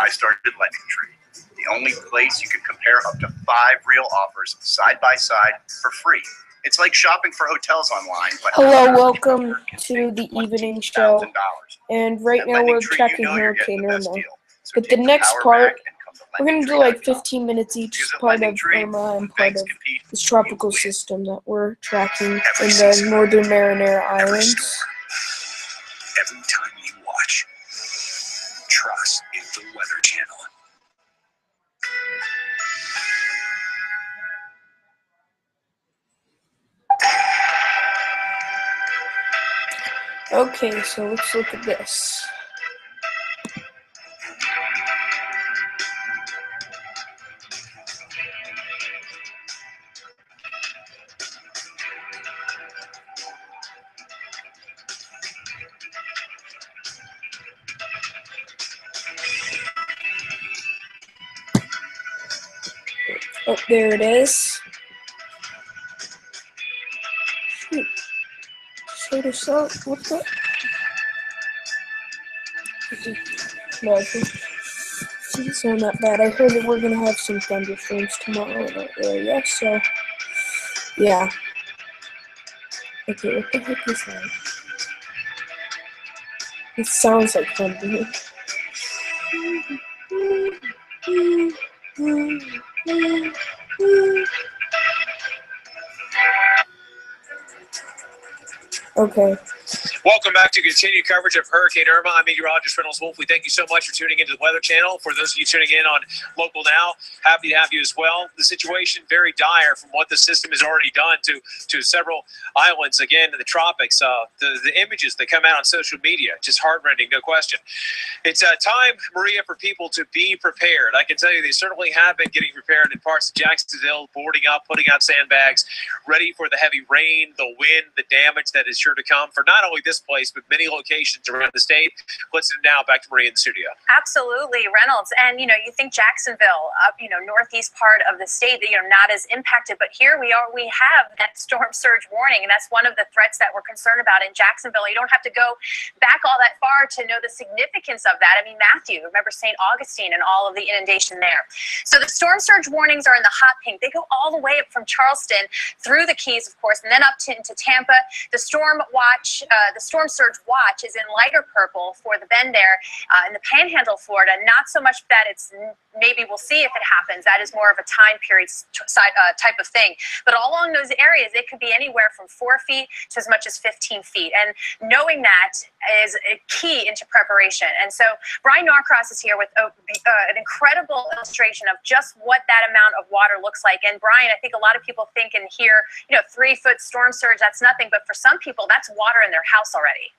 I started LendingTree, the only place you can compare up to 5 real offers side by side for free. It's like shopping for hotels online. But hello, welcome to the evening show. And right now we're checking Hurricane Irma. But the next part, we're going to do like 15 minutes each part of Irma and part of this tropical system that we're tracking in the northern Marinara Islands. Every time you watch, trust in the Weather Channel. Okay, so let's look at this. Oh, there it is. Shoot. Show this up. What's that? No, it's not that bad. I heard that we're gonna have some thunderstorms tomorrow in our area, so yeah. Okay, what the heck is that? It sounds like thunder. Okay. Welcome back to continued coverage of Hurricane Irma. I'm meteorologist Reynolds Wolf. We thank you so much for tuning into the Weather Channel. For those of you tuning in on Local Now, happy to have you as well. The situation very dire from what the system has already done to several islands, again, in the tropics. The images that come out on social media, just heartrending, no question. It's time, Maria, for people to be prepared. I can tell you they certainly have been getting prepared in parts of Jacksonville, boarding up, putting out sandbags, ready for the heavy rain, the wind, the damage that is sure to come for not only this place, but many locations around the state. Let's now back to Maria in the studio. Absolutely, Reynolds. And, you think Jacksonville, northeast part of the state, not as impacted, but here we have that storm surge warning, and that's one of the threats that we're concerned about in Jacksonville. You don't have to go back all that far to know the significance of that. I mean, Matthew, remember St. Augustine and all of the inundation there. So the storm surge warnings are in the hot pink. They go all the way up from Charleston through the Keys, of course, and then up into Tampa. The storm surge watch is in lighter purple for the bend there in the Panhandle, Florida. Not so much that it's maybe we'll see if it happens. That is more of a time period type of thing. But all along those areas, it could be anywhere from 4 feet to as much as 15 feet. And knowing that is a key into preparation. And so Brian Norcross is here with an incredible illustration of just what that amount of water looks like. And Brian, I think a lot of people think and hear, 3-foot storm surge, that's nothing. But for some people, that's water in their house already.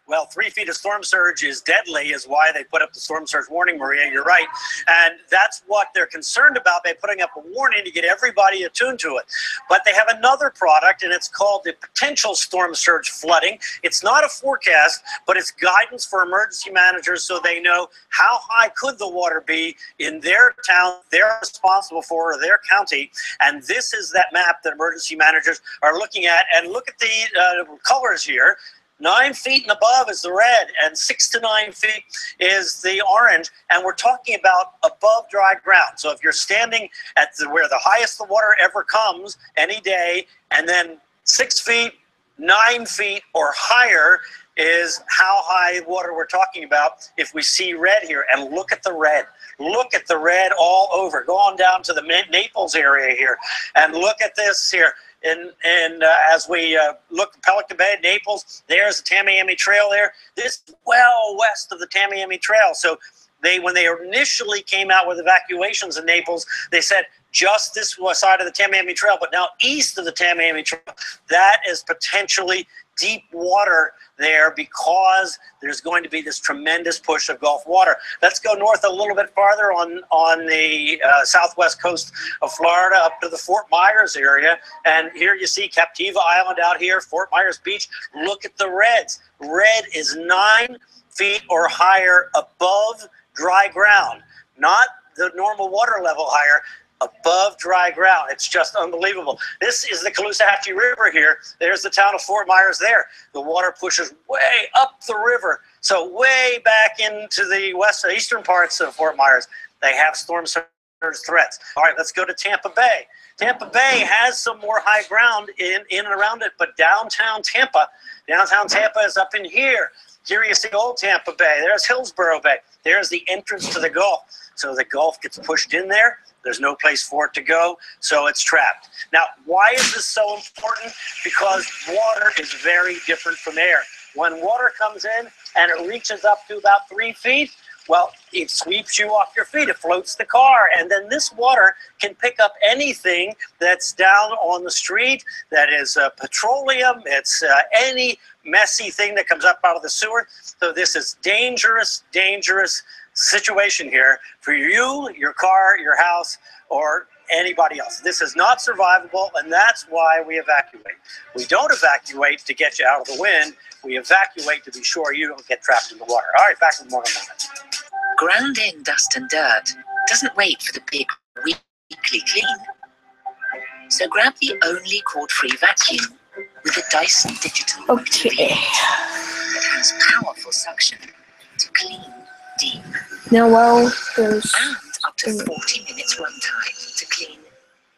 Well, 3 feet of storm surge is deadly, is why they put up the storm surge warning, Maria. You're right. And that's what they're concerned about by putting up a warning to get everybody attuned to it. But they have another product, and it's called the potential storm surge flooding. It's not a forecast, but it's guidance for emergency managers so they know how high could the water be in their town they're responsible for, or their county. And this is that map that emergency managers are looking at. And look at the colors here. 9 feet and above is the red, and 6 to 9 feet is the orange, and we're talking about above dry ground. So if you're standing at where the highest the water ever comes any day, and then 6 feet, 9 feet, or higher is how high water we're talking about if we see red here. And look at the red. Look at the red all over. Go on down to the Naples area here, and look at this here. And as we look at Pelican Bay, Naples, there's the Tamiami Trail there. This is well west of the Tamiami Trail. So when they initially came out with evacuations in Naples, they said just this side of the Tamiami Trail, but now east of the Tamiami Trail, that is potentially deep water there because there's going to be this tremendous push of Gulf water. Let's go north a little bit farther on the southwest coast of Florida up to the Fort Myers area. And here you see Captiva Island out here, Fort Myers Beach. Look at the reds. Red is 9 feet or higher above dry ground, not the normal water level higher, above dry ground. It's just unbelievable. This is the Caloosahatchee River here. There's the town of Fort Myers there. The water pushes way up the river So way back into the eastern parts of Fort Myers, they have storm surge threats. All right, let's go to Tampa Bay. Tampa Bay has some more high ground in and around it, but downtown Tampa is up in here. Here you see old Tampa Bay. There's Hillsborough Bay. There's the entrance to the Gulf. So the Gulf gets pushed in there. There's no place for it to go, so it's trapped. Now, why is this so important? Because water is very different from air. When water comes in and it reaches up to about 3 feet, well, it sweeps you off your feet. It floats the car. And then this water can pick up anything that's down on the street that is petroleum. It's any messy thing that comes up out of the sewer. So this is dangerous, dangerous situation here for you, your car, your house, or anybody else. This is not survivable, and that's why we evacuate. We don't evacuate to get you out of the wind. We evacuate to be sure you don't get trapped in the water. All right, back to the morning moment. Ground in dust and dirt doesn't wait for the big weekly clean. So grab the only cord-free vacuum with the Dyson Digital Okay. It has powerful suction to clean deep Now, well, there's and up to 40 minutes runtime to clean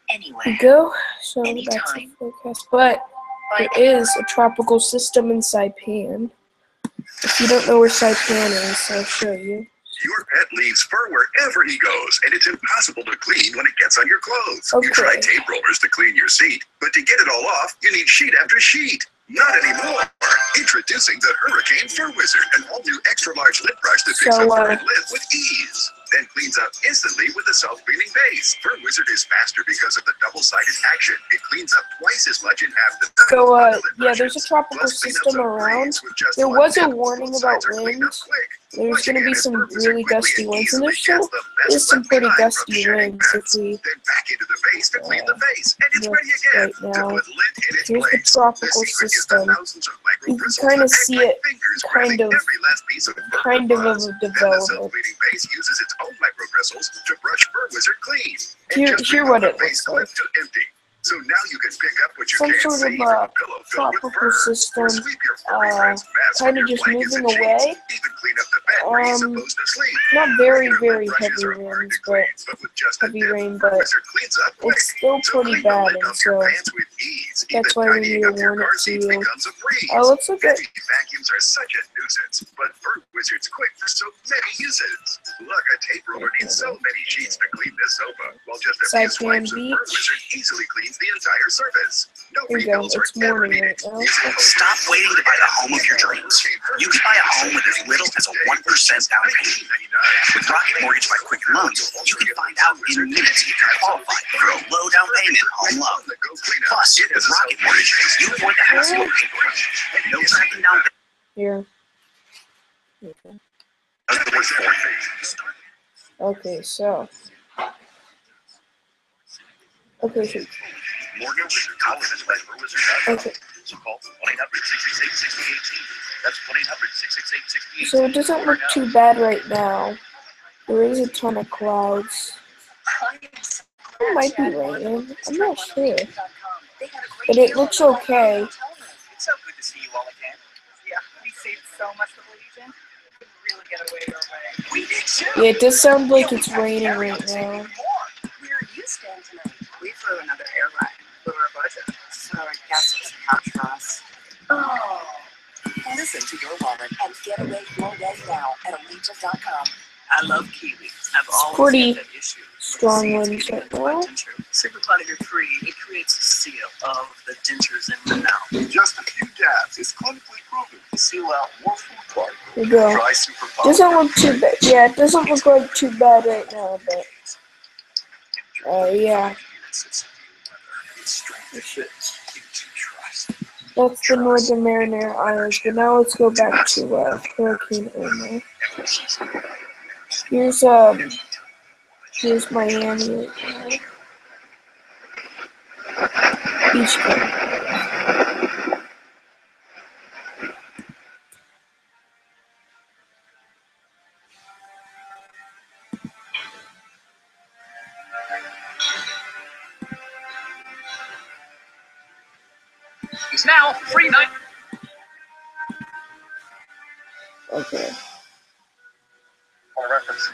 anywhere. we go. So that's the Anytime. forecast. But there is a tropical system in Saipan. If you don't know where Saipan is, I'll show you. Your pet leaves fur wherever he goes, and it's impossible to clean when it gets on your clothes. Okay. You try tape rollers to clean your seat, but to get it all off, you need sheet after sheet. Not anymore. Introducing the Hurricane Fur Wizard, an all-new extra-large lint brush that picks up fur and lint with ease. Then cleans up instantly with a self-cleaning base. Fur Wizard is faster because of the double-sided action. It cleans up twice as much in half the time. So, of the lint yeah, there's a brushes. tropical Plus, cleanups system are around. breeze with just There one was a tip. warning Both about sides are cleaned up winds. quick. There's Once going to again, be as some Fur Wizard really quickly gusty and winds, and easily there's still gets the mess is some left pretty behind from gusty shedding winds if pets. we Then back into the vase to clean the vase, and it's look ready again right to now. put lint in its Here's the place. tropical The secret is the system. thousands of micro You can bristles kind that of act see like it fingers, kind grabbing of every last piece of fur or of a fuzz. Then the development. self-cleaning base uses its own micro bristles to brush Fur Wizard clean. And Here, just here remove what the it base looks like. clip to empty. So now you can pick up what you Some can't sort see of from a pillow filled with tropical fur, system, or sweep your furry friend's mess kind from of your just blankets moving and away. sheets. Even clean up the bed where you're supposed to sleep. Not very, Regular very lint brushes heavy are hard winds, to clean, but with just a heavy dip, rain, Fur but Wizard cleans up quick. it's still So pretty clean the bad, lint and off your so pants with ease. that's Even why we tidying need to up your warn car it to seats you. becomes a breeze. Let's look at Heavy vacuums are such a nuisance, but Fur Wizard's quick for so many uses. Look, a tape roller needs so many sheets to clean this sofa, while just a few Saipan swipes of Beach. Fur Wizard easily cleans the entire surface. No Here we go. refills are It's ever morning needed. right now. Stop waiting to buy the home of your dreams. You can buy a home with as little as a 1% down payment. With Rocket Mortgage by Quicken Loans, you can find out in minutes if you're qualified for a low down payment home loan. Plus, with Rocket Mortgage, you avoid the hassle of paperwork and no tracking down. Here. Okay, so. Okay, so. Okay. So call 1-800-668-6018. That's 1-800-668-6018. So it doesn't look too bad right now. There is a ton of clouds. It might be raining. I'm not sure. But it looks okay. It's so good to see you all again. Yeah, we saved so much for Legion. We could really get away our way. We did too. Yeah, it does sound like it's raining right now. Where are you staying tonight? We flew another airline. We were a budget. So I guess it's not for us. Oh. Listen to your wallet and get away your way now at Allegiant.com. I love kiwi. I've always pretty had that issue. strong winds right now. Super Clottiger Free, it creates a seal of the dentures in the mouth. Just a few dabs is clinically proven to seal out more food particles. Here we go. Try Super Doesn't look too bad. Yeah, it doesn't look like too bad right now, but yeah. That's the northern Marinara Islands, but now let's go back to Hurricane Irma. Here's Miami right now. Beach Club. It's now free night. Okay. For reference.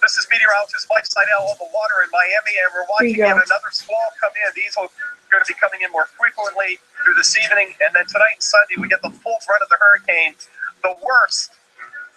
This is meteorologist Mike Seidel on the water in Miami, and we're watching yet another squall come in. These are going to be coming in more frequently through this evening, and then tonight and Sunday we get the full brunt of the hurricane. The worst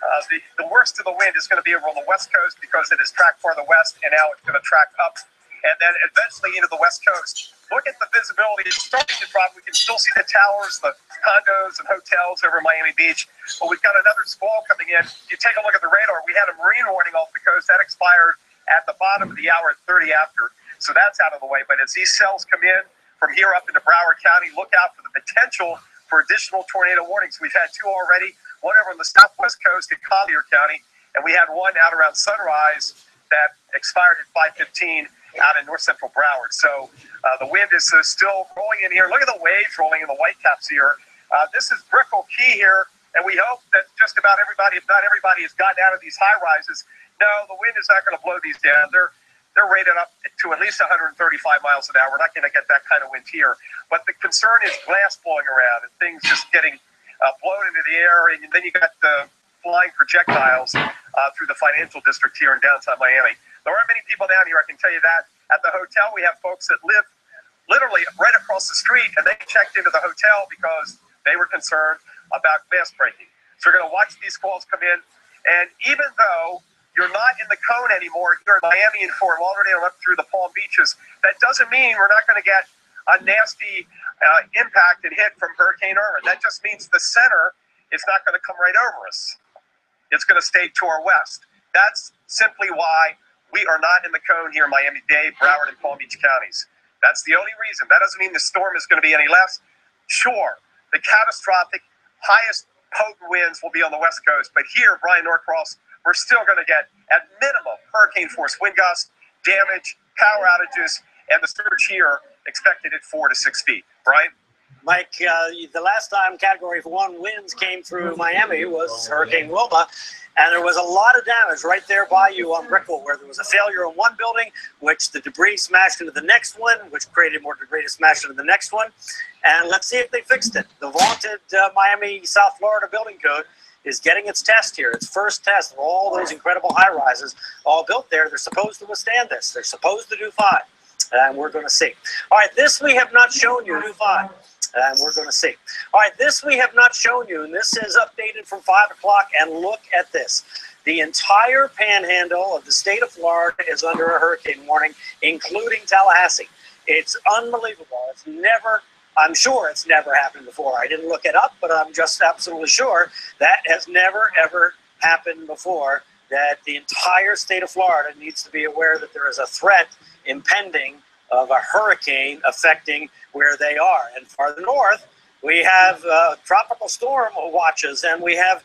of the wind is going to be over on the west coast because it is tracked farther west, and now it's going to track up, and then eventually into the west coast. Look at the visibility. It's starting to drop. We can still see the towers, the condos, and hotels over Miami Beach. But we've got another squall coming in. If you take a look at the radar, we had a marine warning off the coast. That expired at the bottom of the hour at 30 after. So that's out of the way. But as these cells come in from here up into Broward County, look out for the potential for additional tornado warnings. We've had two already, one over on the southwest coast in Collier County, and we had one out around Sunrise that expired at 5:15 out in north central Broward. So the wind is still rolling in here. Look at the waves rolling in the Whitecaps here. This is Brickell Key here, and we hope that just about everybody, if not everybody, has gotten out of these high rises. No, the wind is not going to blow these down. They're rated up to at least 135 miles an hour. We're not going to get that kind of wind here. But the concern is glass blowing around and things just getting blown into the air, and then you got the flying projectiles through the financial district here in downtown Miami. There aren't many people down here, I can tell you that. At the hotel, we have folks that live literally right across the street, and they checked into the hotel because they were concerned about glass breaking. So we're going to watch these squalls come in, and even though you're not in the cone anymore here in Miami and Fort Lauderdale up through the Palm Beaches, that doesn't mean we're not going to get a nasty impact and hit from Hurricane Irma. That just means the center is not going to come right over us. It's going to stay to our west. That's simply why we are not in the cone here in Miami-Dade, Broward, and Palm Beach counties. That's the only reason. That doesn't mean the storm is going to be any less. Sure, the catastrophic highest potent winds will be on the west coast, but here, Brian Norcross, we're still going to get, at minimum, hurricane-force wind gusts, damage, power outages, and the surge here expected at 4 to 6 feet. Brian? Mike, the last time Category 1 winds came through Miami was Hurricane Wilma, and there was a lot of damage right there by you on Brickell, where there was a failure in one building, which the debris smashed into the next one, which created more debris to smash into the next one. And let's see if they fixed it. The vaunted Miami, South Florida building code is getting its test here. Its first test of all those incredible high-rises all built there. They're supposed to withstand this. They're supposed to do 5. And we're going to see. All right, this we have not shown you, do 5. And we're going to see. All right, this we have not shown you, and this is updated from 5 o'clock, and look at this. The entire panhandle of the state of Florida is under a hurricane warning, including Tallahassee. It's unbelievable. It's never, I'm sure it's never happened before. I didn't look it up, but I'm just absolutely sure that has never, ever happened before, that the entire state of Florida needs to be aware that there is a threat impending of a hurricane affecting where they are. And farther north, we have tropical storm watches, and we have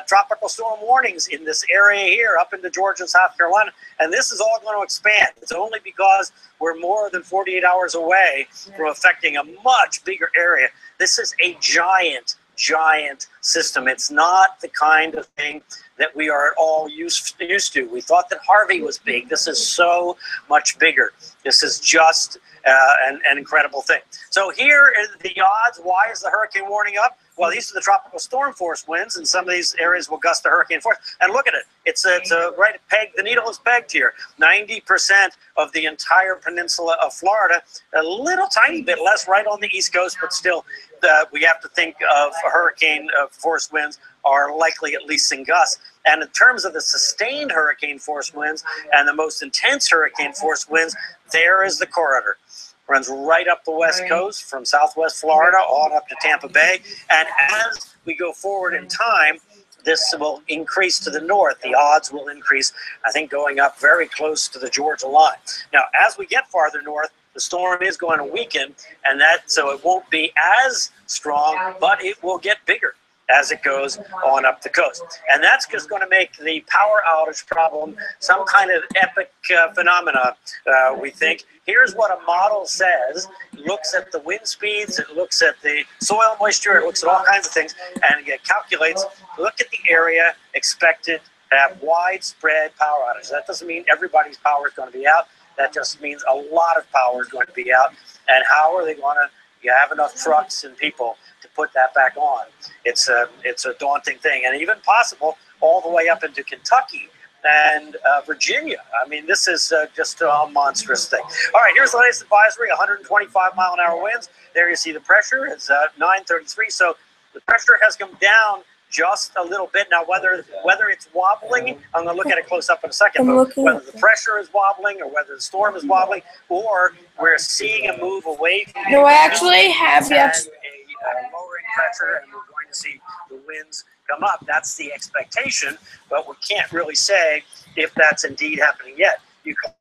tropical storm warnings in this area here up into Georgia and South Carolina. And this is all going to expand. It's only because we're more than 48 hours away from affecting a much bigger area. This is a giant, giant system. It's not the kind of thing that we are all used to. We thought that Harvey was big. This is so much bigger. This is just an incredible thing. So here is the odds. Why is the hurricane warning up? Well, these are the tropical storm force winds, and some of these areas will gust to hurricane force. And look at it. It's a right peg. The needle is pegged here. 90% of the entire peninsula of Florida, a little tiny bit less right on the East Coast, but still we have to think of hurricane force winds are likely at least in gusts. And in terms of the sustained hurricane force winds and the most intense hurricane force winds, there is the corridor. Runs right up the west coast from southwest Florida on up to Tampa Bay. And as we go forward in time, this will increase to the north. The odds will increase, I think, going up very close to the Georgia line. Now, as we get farther north, the storm is going to weaken, and so it won't be as strong, but it will get bigger as it goes on up the coast. And that's just going to make the power outage problem some kind of epic phenomenon, we think. Here's what a model says. It looks at the wind speeds, it looks at the soil moisture, it looks at all kinds of things, and it calculates, look at the area expected to have widespread power outages. That doesn't mean everybody's power is going to be out. That just means a lot of power is going to be out. And how are they going to have enough trucks and people to put that back on. It's a daunting thing, and even possible all the way up into Kentucky and Virginia. I mean, this is just a monstrous thing. All right, here's the latest advisory: 125-mile-an-hour winds. There you see the pressure is 933. So the pressure has come down just a little bit. Now, whether it's wobbling, I'm going to look at it close up in a second, but whether the pressure is wobbling or whether the storm is wobbling, or we're seeing a move away from No, I actually have yet. a lowering pressure, and we're going to see the winds come up. That's the expectation, but we can't really say if that's indeed happening yet. You can